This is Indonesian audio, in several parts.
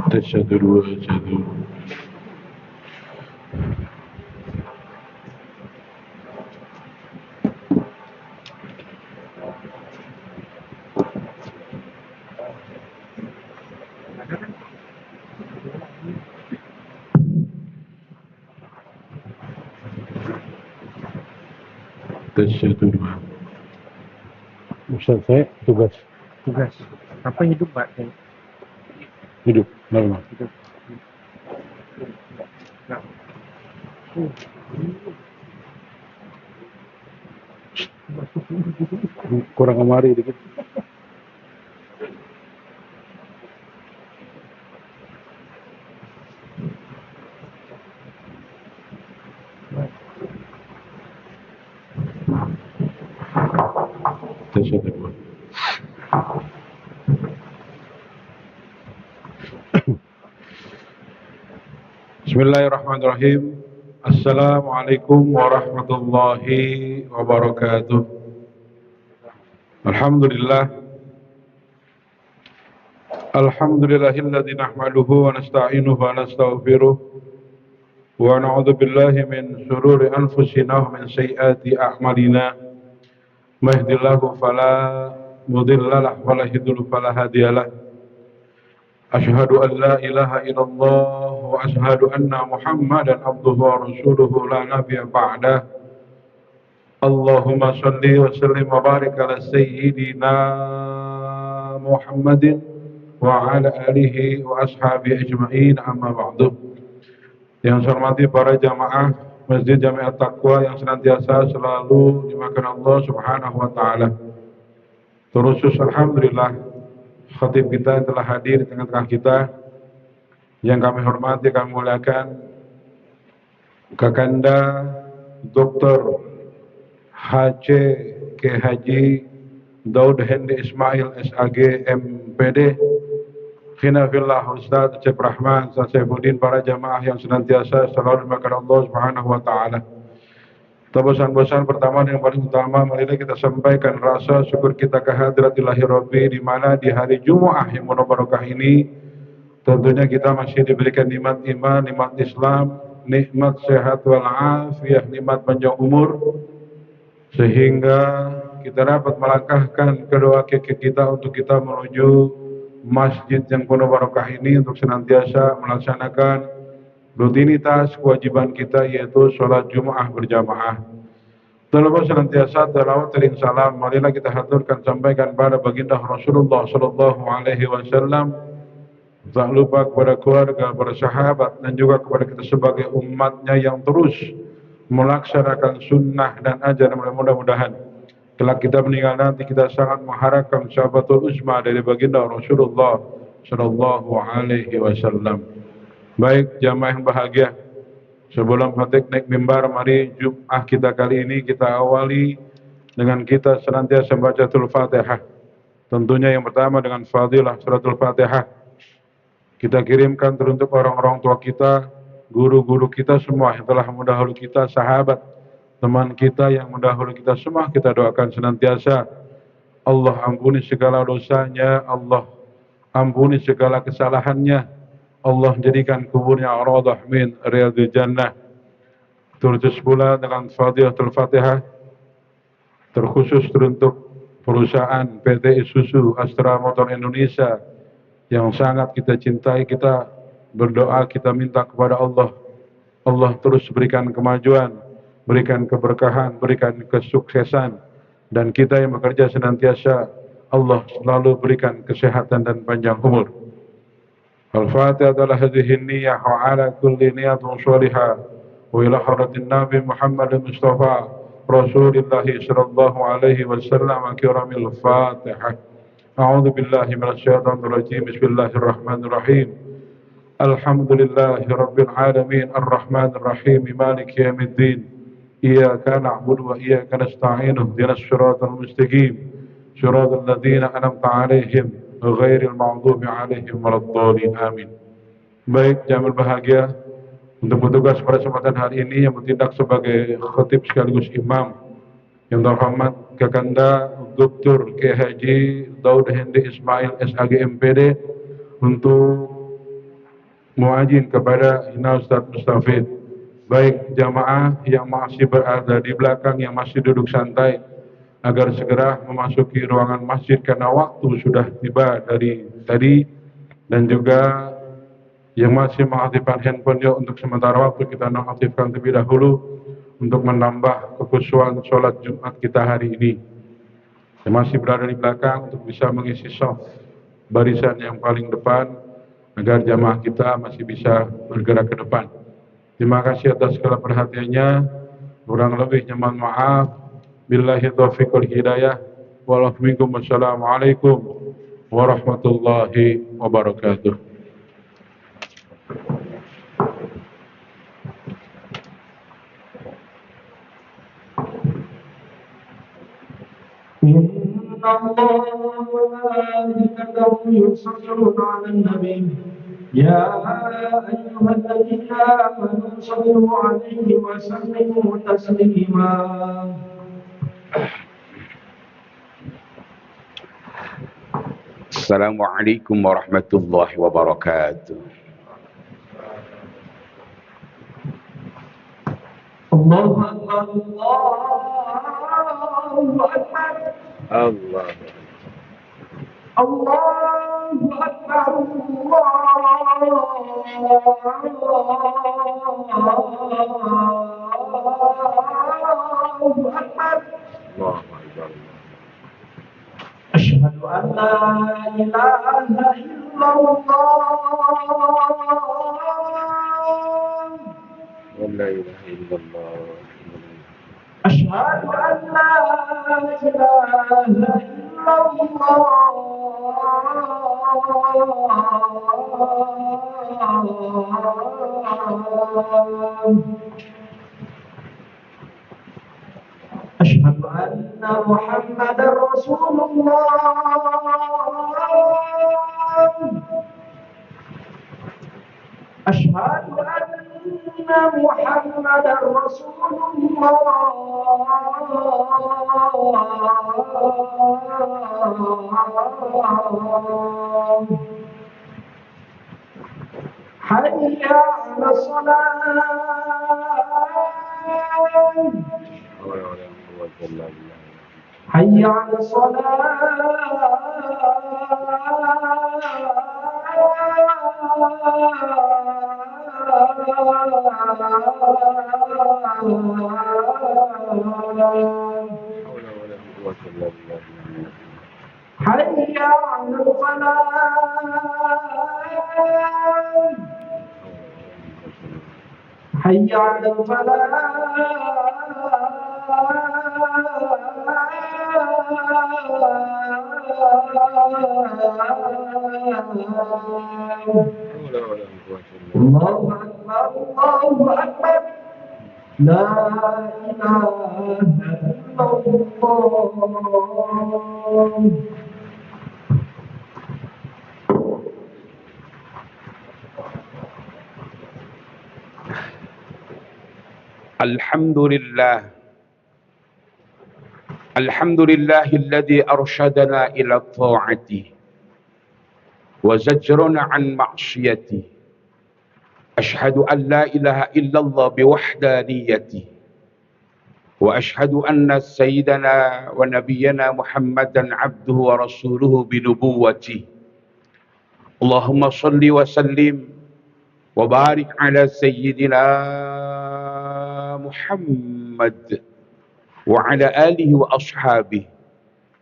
Tasyadu dua jadu. Tasyadu dua. Ustaz, saya tugas Apa hidup Pak? hidup normal. Hidup. Nah. Kurang kemari dikit. Tasyadu dua. Bismillahirrahmanirrahim. Assalamualaikum warahmatullahi wabarakatuh. Alhamdulillah. Alhamdulillahilladzi nahmaduhu wa nasta'inuhu wa nastaghfiruh wa na'udzu billahi min shururi anfusina wa min sayyiati a'malina. May yahdihillahu fala mudilla lahu wa la hadiya lahu. Asyhadu an la ilaha illallah wa asyhadu anna Muhammadan abduhu wa rasuluhu la nabiyya ba'dah. Allahumma shalli wa sallim wa barik ala sayyidina Muhammadin wa ala alihi wa ashabihi ajma'in, amma ba'du. Yang saya hormati para jamaah Masjid Jami'at Taqwa yang senantiasa selalu dimakan Allah Subhanahu wa taala. Terus alhamdulillah khatib kita yang telah hadir di tengah-tengah kita, yang kami hormati, kami muliakan Kakanda Dr. HC K. Haji Daud Hendi Ismail SAG MPD, Khinafillah Ustaz Cep Rahman Saifuddin, para jamaah yang senantiasa selalu dimakan Allah Subhanahu wa taala. Bosan-bosan pertama yang paling utama, marilah kita sampaikan rasa syukur kita kehadiratillahir Rabbi, di mana di hari Jumat yang penuh barokah ini tentunya kita masih diberikan nikmat iman, nikmat Islam, nikmat sehat wal afiyah, nikmat panjang umur, sehingga kita dapat melangkahkan kedua kaki kita untuk kita menuju masjid yang penuh barokah ini untuk senantiasa melaksanakan rutinitas kewajiban kita, yaitu sholat Jumat berjamaah. Terlebih senantiasa selawat dan salam marilah kita haturkan sampaikan pada baginda Rasulullah sallallahu alaihi wasallam. Tak lupa kepada keluarga, para sahabat, dan juga kepada kita sebagai umatnya yang terus melaksanakan sunnah dan ajaran. Mudah-mudahan kelak kita meninggal nanti kita sangat mengharapkan syafatul uzma dari baginda Rasulullah sallallahu alaihi wasallam. Baik jamaah yang bahagia, sebelum khatib naik mimbar, mari Jumat kita kali ini kita awali dengan kita senantiasa membaca Fatihah. Tentunya yang pertama dengan fadilah suratul Fatihah. Kita kirimkan teruntuk orang-orang tua kita, guru-guru kita semua yang telah mendahului kita, sahabat, teman kita yang mendahului kita semua, kita doakan senantiasa Allah ampuni segala dosanya, Allah ampuni segala kesalahannya, Allah jadikan kuburnya raudhah min riyadil jannah. Terus pula dengan fadilatul Fatihah terkhusus teruntuk perusahaan PT Isuzu Astra Motor Indonesia yang sangat kita cintai. Kita berdoa, kita minta kepada Allah, Allah terus berikan kemajuan, berikan keberkahan, berikan kesuksesan, dan kita yang bekerja senantiasa Allah selalu berikan kesehatan dan panjang umur. Al-Fatihah adalah hadhihi niyah wa ala kulli niyatun salihah wa ila hadratin Nabi Muhammad Mustafa Rasulullah sallallahu alaihi wasallam. Kiramil Fatihah. A'udzu billahi minasyaitonir rajim. Bismillahirrahmanirrahim. Alhamdulillahi rabbil alamin arrahmanir rahim maliki yaumiddin. Iyyaka na'budu wa iyyaka nasta'in. Ihdinas siratal mustaqim. Siratal ladzina an'amta 'alaihim ghairil maghdubi 'alaihim waladdallin. Amin. Baik, jamaah bahagia, untuk bertugas pada kesempatan hari ini yang bertindak sebagai khatib sekaligus imam yang terhormat Kakanda Dr. K. Haji Daud Hendi Ismail SAG MPD, untuk muajin kepada Ustaz Mustafid, baik jamaah yang masih berada di belakang yang masih duduk santai, agar segera memasuki ruangan masjid karena waktu sudah tiba dari tadi, dan juga yang masih mengaktifkan handphonenya untuk sementara waktu kita nonaktifkan terlebih dahulu untuk menambah kekhusyuan sholat Jumat kita hari ini. Yang masih berada di belakang untuk bisa mengisi shaf barisan yang paling depan agar jamaah kita masih bisa bergerak ke depan. Terima kasih atas segala perhatiannya. Kurang lebihnya mohon maaf. Billahi taufiq wal hidayah. Wassalamualaikum warahmatullahi wabarakatuh. إن الله وملائكته يصلون على النبي يا أيها الذين آمنوا صلوا عليه وسلموا تسليما. Assalamualaikum warahmatullahi wabarakatuh. Allahu Akbar, Allahu Akbar, Allah. Allahu Akbar, Allahu Akbar. Asyhadu an la ilaha illallah. La ilaha illallah. أشهد أن لا إله إلا الله. أشهد أن محمدا رسول الله. أشهد أن محمدا رسول الله. حي على الصلاة. حي على حي على الفلاح. حي على الفلاح. الله أكبر، الله أكبر. لا إله إلا الله. Alhamdulillah. Alhamdulillahilladzi arsyadana ila ta'ati wa zajrana an ma'siyati. Ashhadu an la ilaha illallah biwahdaniyati wa ashhadu anna sayyidana wa nabiyyana Muhammadan abduhu wa rasuluhu binubuwati. Allahumma salli wa sallim wa barik ala sayyidina Muhammad wa ala alihi wa ashabihi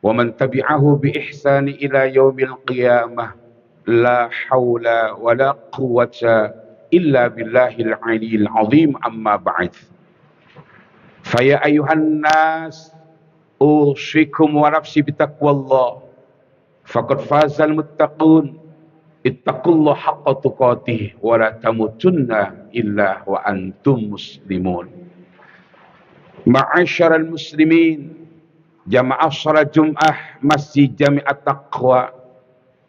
wa man tabi'ahu bi ihsani ila yaumil qiyamah. La hawla wa la quwwata illa billahil aliyil azim, amma ba'd. Faya ayuhan nas, usikum wa nafsi bitaqwallah. Faqad fazal muttaqun. Ittaqullah haqqa tuqatih wa la tamutunna illa wa antum muslimun. Ma'asyiral muslimin, jamaah salat Jumat Masjid Jami'at Taqwa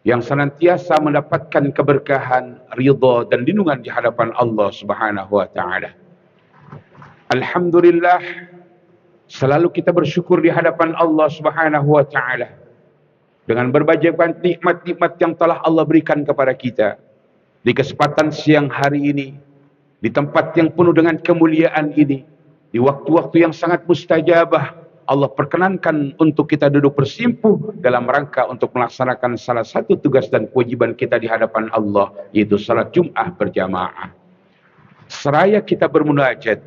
yang senantiasa mendapatkan keberkahan, ridha dan lindungan di hadapan Allah Subhanahu wa taala. Alhamdulillah, selalu kita bersyukur di hadapan Allah Subhanahu wa taala dengan berbagai nikmat-nikmat yang telah Allah berikan kepada kita. Di kesempatan siang hari ini, di tempat yang penuh dengan kemuliaan ini, di waktu-waktu yang sangat mustajabah, Allah perkenankan untuk kita duduk bersimpuh dalam rangka untuk melaksanakan salah satu tugas dan kewajiban kita di hadapan Allah, yaitu salat Jum'ah berjamaah. Seraya kita bermunajat,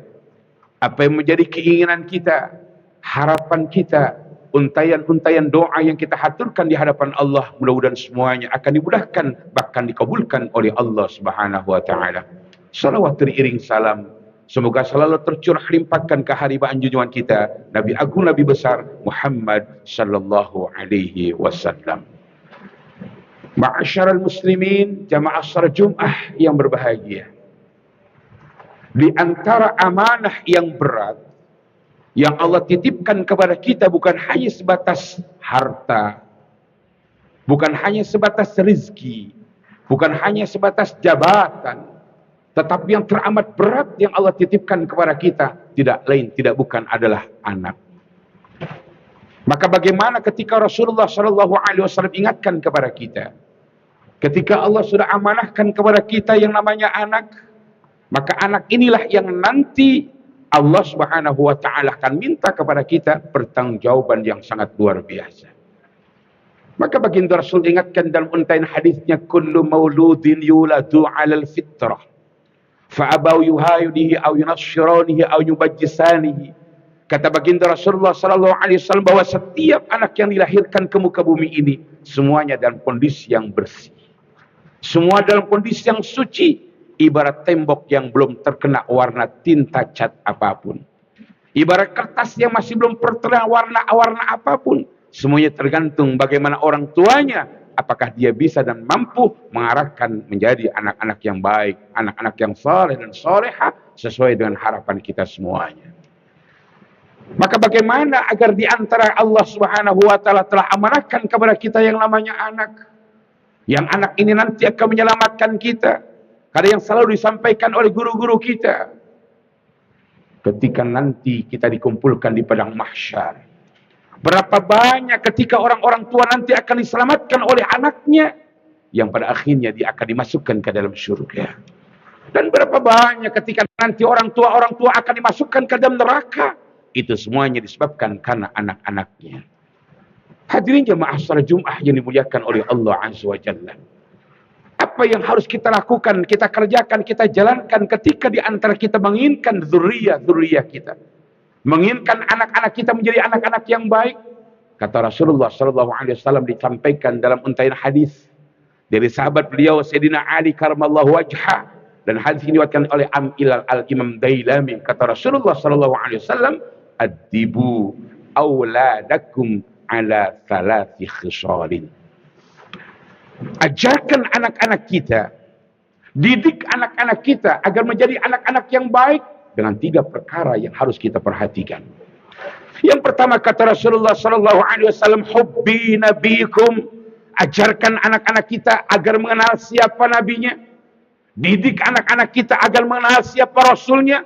apa yang menjadi keinginan kita, harapan kita, untayan-untayan doa yang kita haturkan di hadapan Allah, mudah-mudahan semuanya akan dimudahkan, bahkan dikabulkan oleh Allah Subhanahu wa taala. Salawat teriring salam semoga selalu tercurah limpahkan ke haribaan junjungan kita, Nabi Agung Nabi besar Muhammad sallallahu alaihi wasallam. Ma'asyiral muslimin, jamaah salat Jumat yang berbahagia. Di antara amanah yang berat yang Allah titipkan kepada kita bukan hanya sebatas harta, bukan hanya sebatas rezeki, bukan hanya sebatas jabatan, tetapi yang teramat berat yang Allah titipkan kepada kita tidak lain tidak bukan adalah anak. Maka bagaimana ketika Rasulullah SAW ingatkan kepada kita, ketika Allah sudah amanahkan kepada kita yang namanya anak, maka anak inilah yang nanti Allah Subhanahu wa taala akan minta kepada kita pertanggungjawaban yang sangat luar biasa. Maka baginda Rasul ingatkan dalam untaian hadisnya, kullu mauludin yuladu 'alal fitrah fa abaw yuhayudihi aw yunassiranihi aw yubajjisanihi. Kata baginda Rasulullah sallallahu alaihi wasallam bahwa setiap anak yang dilahirkan ke muka bumi ini semuanya dalam kondisi yang bersih. Semua dalam kondisi yang suci. Ibarat tembok yang belum terkena warna tinta cat apapun. Ibarat kertas yang masih belum terkena warna apapun. Semuanya tergantung bagaimana orang tuanya. Apakah dia bisa dan mampu mengarahkan menjadi anak-anak yang baik. Anak-anak yang saleh dan salehah sesuai dengan harapan kita semuanya. Maka bagaimana agar di antara Allah Subhanahu wa taala telah amanahkan kepada kita yang namanya anak. Yang anak ini nanti akan menyelamatkan kita. Karena yang selalu disampaikan oleh guru-guru kita. Ketika nanti kita dikumpulkan di padang mahsyar. Berapa banyak ketika orang-orang tua nanti akan diselamatkan oleh anaknya. Yang pada akhirnya dia akan dimasukkan ke dalam surga. Dan berapa banyak ketika nanti orang tua akan dimasukkan ke dalam neraka. Itu semuanya disebabkan karena anak-anaknya. Hadirin jemaah salat Jumat yang dimuliakan oleh Allah Azza wa Jalla. Apa yang harus kita lakukan, kita kerjakan, kita jalankan ketika di antara kita menginginkan zuriyah kita. Menginginkan anak-anak kita menjadi anak-anak yang baik. Kata Rasulullah SAW disampaikan dalam untaian hadis dari sahabat beliau Sayyidina Ali karamallahu wajhah, dan hadis ini diriwayatkan oleh Al-Imam Dailami. Kata Rasulullah SAW, "Addibu auladakum ala thalathi khisalin." Ajarkan anak-anak kita, didik anak-anak kita agar menjadi anak-anak yang baik dengan 3 perkara yang harus kita perhatikan. Yang pertama kata Rasulullah SAW, hubbi nabikum, ajarkan anak-anak kita agar mengenal siapa nabinya, didik anak-anak kita agar mengenal siapa rasulnya.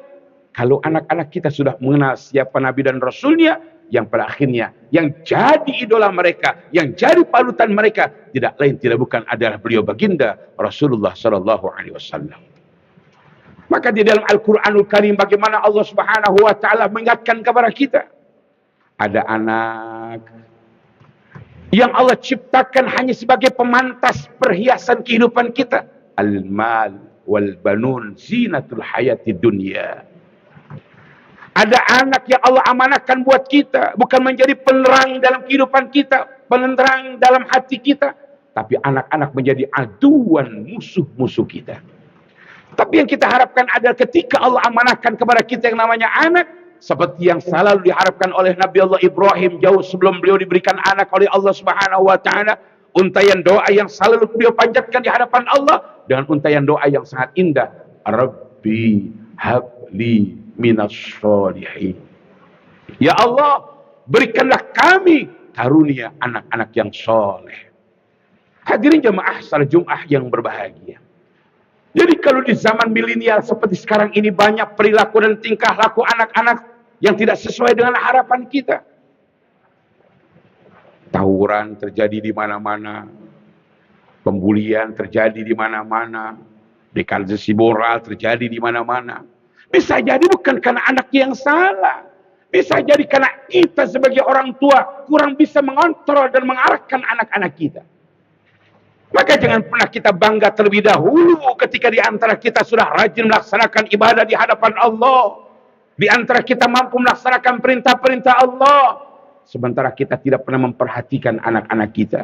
Kalau anak-anak kita sudah mengenal siapa nabi dan rasulnya, yang pada akhirnya yang jadi idola mereka, yang jadi panutan mereka tidak lain tidak bukan adalah beliau baginda Rasulullah sallallahu alaihi wasallam. Maka di dalam Al-Qur'anul Karim bagaimana Allah Subhanahu wa taala mengingatkan kepada kita, ada anak yang Allah ciptakan hanya sebagai pemantas perhiasan kehidupan kita. Al-mal wal banun zinatul hayati dunya. Ada anak yang Allah amanahkan buat kita, bukan menjadi penerang dalam kehidupan kita, penerang dalam hati kita, tapi anak-anak menjadi aduan musuh-musuh kita. Tapi yang kita harapkan adalah ketika Allah amanahkan kepada kita yang namanya anak, seperti yang selalu diharapkan oleh Nabi Allah Ibrahim jauh sebelum beliau diberikan anak oleh Allah Subhanahu wa taala, untaian doa yang selalu beliau panjatkan di hadapan Allah dengan untaian doa yang sangat indah, Rabbi habli minas sholihin. Ya Allah, berikanlah kami karunia anak-anak yang soleh. Hadirin jemaah salat Jumat yang berbahagia. Jadi kalau di zaman milenial seperti sekarang ini banyak perilaku dan tingkah laku anak-anak yang tidak sesuai dengan harapan kita. Tawuran terjadi di mana-mana, pembulian terjadi di mana-mana, Dekadasi moral terjadi di mana-mana. Bisa jadi bukan karena anak yang salah. Bisa jadi karena kita sebagai orang tua kurang bisa mengontrol dan mengarahkan anak-anak kita. Maka jangan pernah kita bangga terlebih dahulu ketika di antara kita sudah rajin melaksanakan ibadah di hadapan Allah. Di antara kita mampu melaksanakan perintah-perintah Allah. Sementara kita tidak pernah memperhatikan anak-anak kita.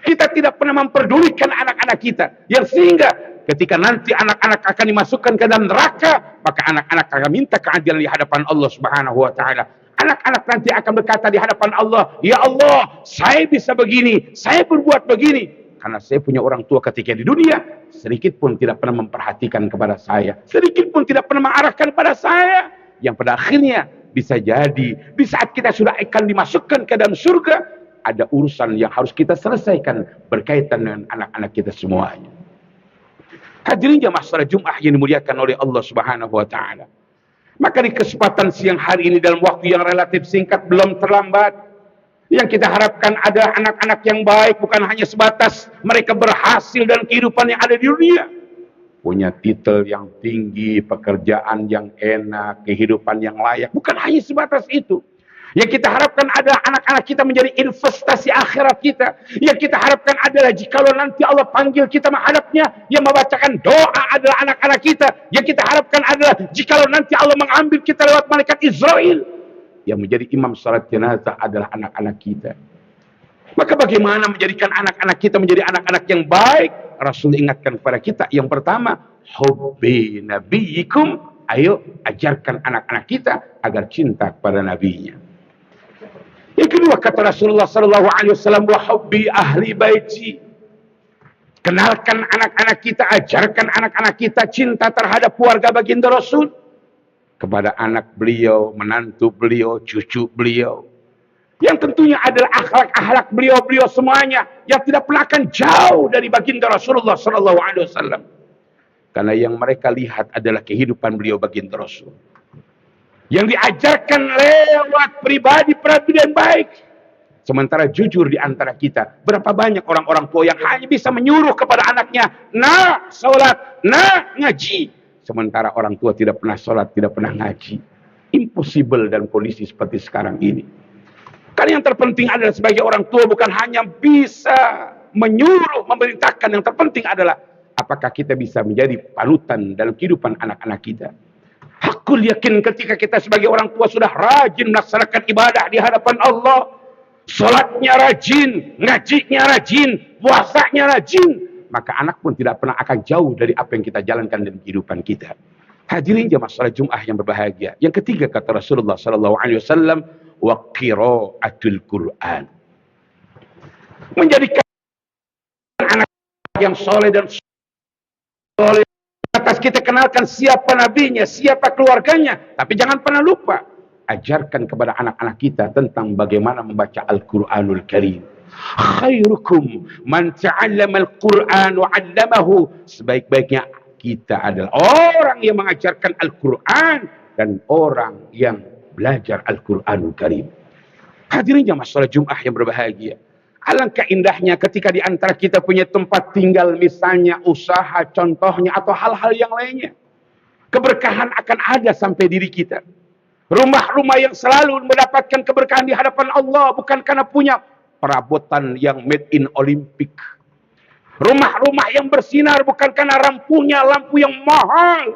Kita tidak pernah memperdulikan anak-anak kita. Yang sehingga ketika nanti anak-anak akan dimasukkan ke dalam neraka, maka anak-anak akan minta keadilan di hadapan Allah Subhanahu wa taala. Anak-anak nanti akan berkata di hadapan Allah, "Ya Allah, saya bisa begini, saya berbuat begini karena saya punya orang tua ketika di dunia sedikit pun tidak pernah memperhatikan kepada saya, sedikit pun tidak pernah mengarahkan kepada saya." Yang pada akhirnya bisa jadi di saat kita sudah akan dimasukkan ke dalam surga, ada urusan yang harus kita selesaikan berkaitan dengan anak-anak kita semuanya. Hadirin jamaah salat Jumat yang dimuliakan oleh Allah Subhanahu wa taala. Maka di kesempatan siang hari ini dalam waktu yang relatif singkat, belum terlambat, yang kita harapkan ada anak-anak yang baik, bukan hanya sebatas mereka berhasil dalam kehidupan yang ada di dunia, punya titel yang tinggi, pekerjaan yang enak, kehidupan yang layak, bukan hanya sebatas itu. Yang kita harapkan ada anak-anak kita menjadi investasi akhirat kita. Yang kita harapkan adalah jikalau nanti Allah panggil kita menghadapnya, yang membacakan doa adalah anak-anak kita. Yang kita harapkan adalah jikalau nanti Allah mengambil kita lewat malaikat Israel, yang menjadi imam salat jenazah adalah anak-anak kita. Maka bagaimana menjadikan anak-anak kita menjadi anak-anak yang baik? Rasul ingatkan kepada kita, yang pertama, hubbi nabiyikum, ayo ajarkan anak-anak kita agar cinta kepada nabinya. Yang kedua, kata Rasulullah SAW, wa hubbi ahli baiti. Kenalkan anak-anak kita, ajarkan anak-anak kita cinta terhadap keluarga baginda Rasul, kepada anak beliau, menantu beliau, cucu beliau, yang tentunya adalah akhlak-akhlak beliau-beliau semuanya yang tidak pernah akan jauh dari baginda Rasulullah SAW. Karena yang mereka lihat adalah kehidupan beliau baginda Rasul, yang diajarkan lewat pribadi-pribadi yang baik. Sementara jujur di antara kita, berapa banyak orang-orang tua yang hanya bisa menyuruh kepada anaknya, "Nah, sholat, nah, ngaji." Sementara orang tua tidak pernah sholat, tidak pernah ngaji. Impossible dalam kondisi seperti sekarang ini. Karena yang terpenting adalah sebagai orang tua bukan hanya bisa menyuruh, memerintahkan. Yang terpenting adalah apakah kita bisa menjadi panutan dalam kehidupan anak-anak kita. Hakul yakin ketika kita sebagai orang tua sudah rajin melaksanakan ibadah di hadapan Allah, sholatnya rajin, ngajinya rajin, puasanya rajin, maka anak pun tidak pernah akan jauh dari apa yang kita jalankan dalam kehidupan kita. Hadirin jamaah salat Jumat yang berbahagia. Yang ketiga, kata Rasulullah SAW, wa qiraatul Quran. Menjadikan anak yang soleh dan soleh. Atas kita kenalkan siapa nabinya, siapa keluarganya. Tapi jangan pernah lupa, ajarkan kepada anak-anak kita tentang bagaimana membaca Al-Quranul Karim. Khairukum man ta'allama Al-Quran wa 'allamahu. Sebaik-baiknya kita adalah orang yang mengajarkan Al-Quran dan orang yang belajar Al-Quranul Karim. Hadirin jamaah salat Jumat yang berbahagia. Alangkah indahnya ketika di antara kita punya tempat tinggal, misalnya usaha contohnya atau hal-hal yang lainnya. Keberkahan akan ada sampai diri kita. Rumah-rumah yang selalu mendapatkan keberkahan di hadapan Allah bukan karena punya perabotan yang made in Olympic. Rumah-rumah yang bersinar bukan karena lampunya lampu yang mahal,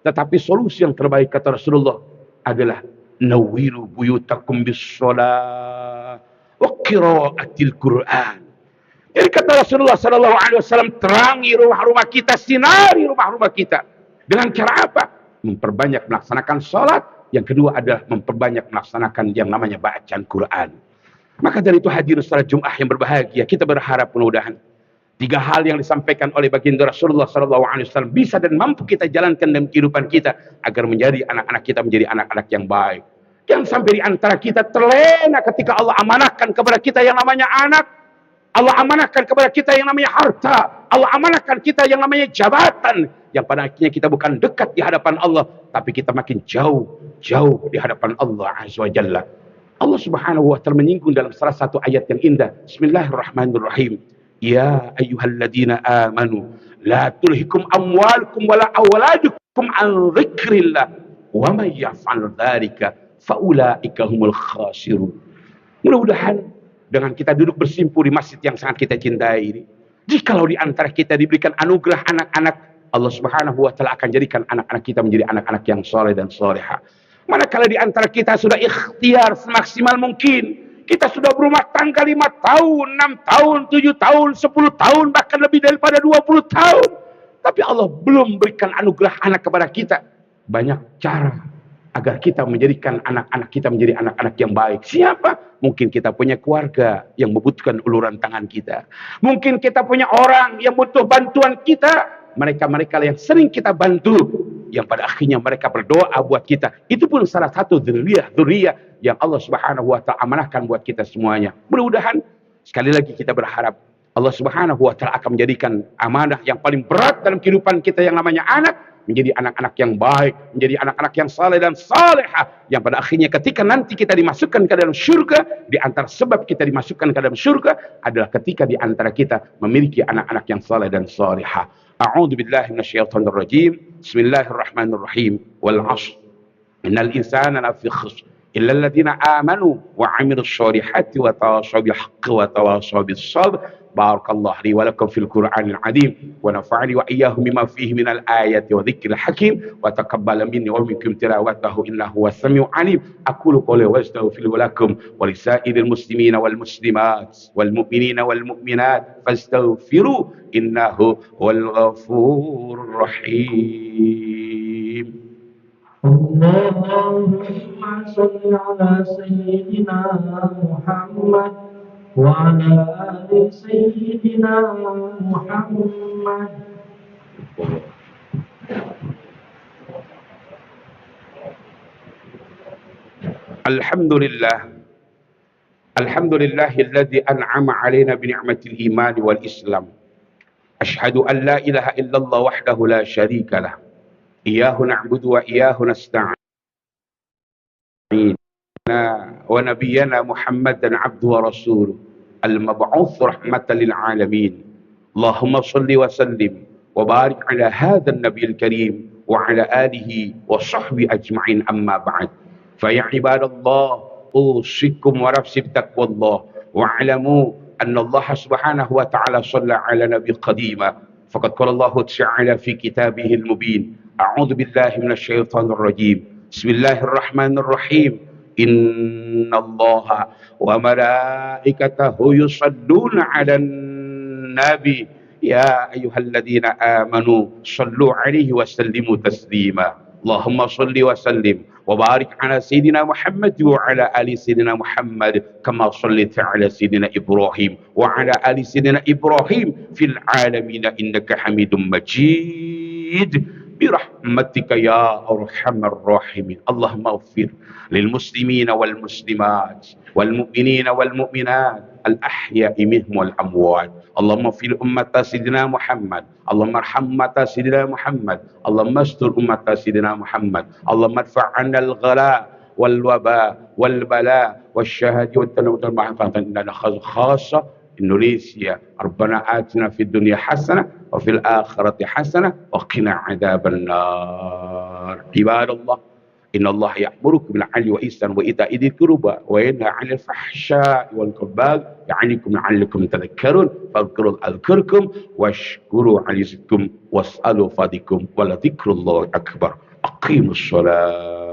tetapi solusi yang terbaik kata Rasulullah adalah nawiru buyutakum bis-shalah wa qiraatil Quran. Jadi kata Rasulullah SAW, terangi rumah-rumah kita, sinari rumah-rumah kita. Dengan cara apa? Memperbanyak melaksanakan sholat. Yang kedua adalah memperbanyak melaksanakan yang namanya bacaan Quran. Maka dari itu hadirin salat Jumat yang berbahagia, kita berharap mudah-mudahan tiga hal yang disampaikan oleh baginda Rasulullah SAW bisa dan mampu kita jalankan dalam kehidupan kita agar menjadi anak-anak kita menjadi anak-anak yang baik. Yang sampai di antara kita terlena ketika Allah amanahkan kepada kita yang namanya anak, Allah amanahkan kepada kita yang namanya harta, Allah amanahkan kita yang namanya jabatan, yang pada akhirnya kita bukan dekat di hadapan Allah, tapi kita makin jauh di hadapan Allah Azza wa Jalla. Allah Subhanahu wa ta'ala menyinggung dalam salah satu ayat yang indah. Bismillahirrahmanirrahim. Ya ayyuhalladzina amanu la tulhikum amwalukum wala awladukum an dzikrillah wa may yaf'al dzalika faulaika humul khasirun. Mudah-mudahan dengan kita duduk bersimpu di masjid yang sangat kita cintai ini, jikalau di antara kita diberikan anugerah anak-anak, Allah Subhanahu wa taala akan jadikan anak-anak kita menjadi anak-anak yang soleh dan soleha. Manakala di antara kita sudah ikhtiar semaksimal mungkin, kita sudah berumah tangga 5 tahun, 6 tahun, 7 tahun, 10 tahun, bahkan lebih daripada 20 tahun. Tapi Allah belum berikan anugerah anak kepada kita. Banyak cara agar kita menjadikan anak-anak kita menjadi anak-anak yang baik. Siapa? Mungkin kita punya keluarga yang membutuhkan uluran tangan kita. Mungkin kita punya orang yang butuh bantuan kita. Mereka-mereka yang sering kita bantu, yang pada akhirnya mereka berdoa buat kita. Itu pun salah satu dzurriyyah yang Allah Subhanahu wa taala amanahkan buat kita semuanya. Mudah-mudahan sekali lagi kita berharap Allah Subhanahu wa taala akan menjadikan amanah yang paling berat dalam kehidupan kita yang namanya anak menjadi anak-anak yang baik, menjadi anak-anak yang saleh dan salehah, yang pada akhirnya ketika nanti kita dimasukkan ke dalam syurga, di antara sebab kita dimasukkan ke dalam syurga adalah ketika di antara kita memiliki anak-anak yang saleh dan salehah. A'udzu billahi minasyaitonir rajim. Bismillahirrahmanirrahim. Wal 'ashr. Innal insana lafi khusr illa alladziina aamanu wa 'amilus shalihati wa tawassaw bil haqqi wa tawassaw bis sabr. Barakallahu li wa lakum fil Qur'anil 'azim wa nafa'ani wa iyyakum bima fihi minal ayati wa dzikril hakim wa taqabbal minni wa minkum tilawatahu innahu was samiul 'alim. Aqulu qawli wa astaghfiru lakum wa lisa'iril muslimina wal muslimat wal mu'minina wal mu'minat fastaghfiru innahu wal ghafurur rahim. Allahumma sholli ala sayyidina Muhammad wa ala ali sayyidina Muhammad. Alhamdulillah. Alhamdulillahilladzi an'ama 'alaina bi ni'matil iman wal islam. Asyhadu an la ilaha illallah wahdahu la syarika lah. Iyyahu na'budu wa iyyahu nasta'in. Wa nabiyyana Muhammadan 'abduhu wa rasuluh al-mab'uts rahmatan lil 'alamin. Allahumma shalli wa sallim wa barik 'ala hadzal nabiyil karim wa 'ala alihi wa sahbihi ajma'in, amma ba'd. Fa ya ibadallah, usikum wa nafsi bitaqwallah wa 'alamu anna Allah subhanahu wa ta'ala shalla 'ala nabiy qadima. Faqad qala Allah ta'ala fi kitabihil mubin. A'udzu billahi minasyaitonir rajim. Bismillahirrahmanirrahim. Innallaha wa malaikatahu yusalluna 'alan nabi ya ayyuhalladzina amanu sallu 'alaihi wa sallimu taslima. Allahumma shalli wa sallim wa barik 'ala sayyidina Muhammad wa 'ala ali sayyidina Muhammad kama shallaita 'ala sayyidina Ibrahim wa 'ala ali sayyidina Ibrahim fil 'alamin innaka Hamidum Majid. Birahmatika ya arhamar rahimin. Allahumma ighfir lil muslimina wal muslimat wal mu'minina wal mu'minat al ahya'i minhum wal amwat. Allahumma fil ummata sayyidina Muhammad. Allahumma arham ummata sayyidina Muhammad. Allahumma astur ummata sayyidina Muhammad. Allahumma adfa'anna al ghala wal waba wal bala wasyahadi wat tanawut al ma'afatan inna khassa Indonesia. Rabbana atina fid dunya hasanah wa fil akhirati hasanah wa qina adzaban nar. Ibadallah, innallaha ya'murukum bil 'adli wa ihsan wa ita'i dzil qurba wa yanha 'anil fahsya'i wal munkar ya'idukum la'allakum tadhakkarun. Fadhkurul adhkurkum washkuru 'ala rizqikum was'alu fadlikum wa la dzikrullahi akbar. Aqimus shalah.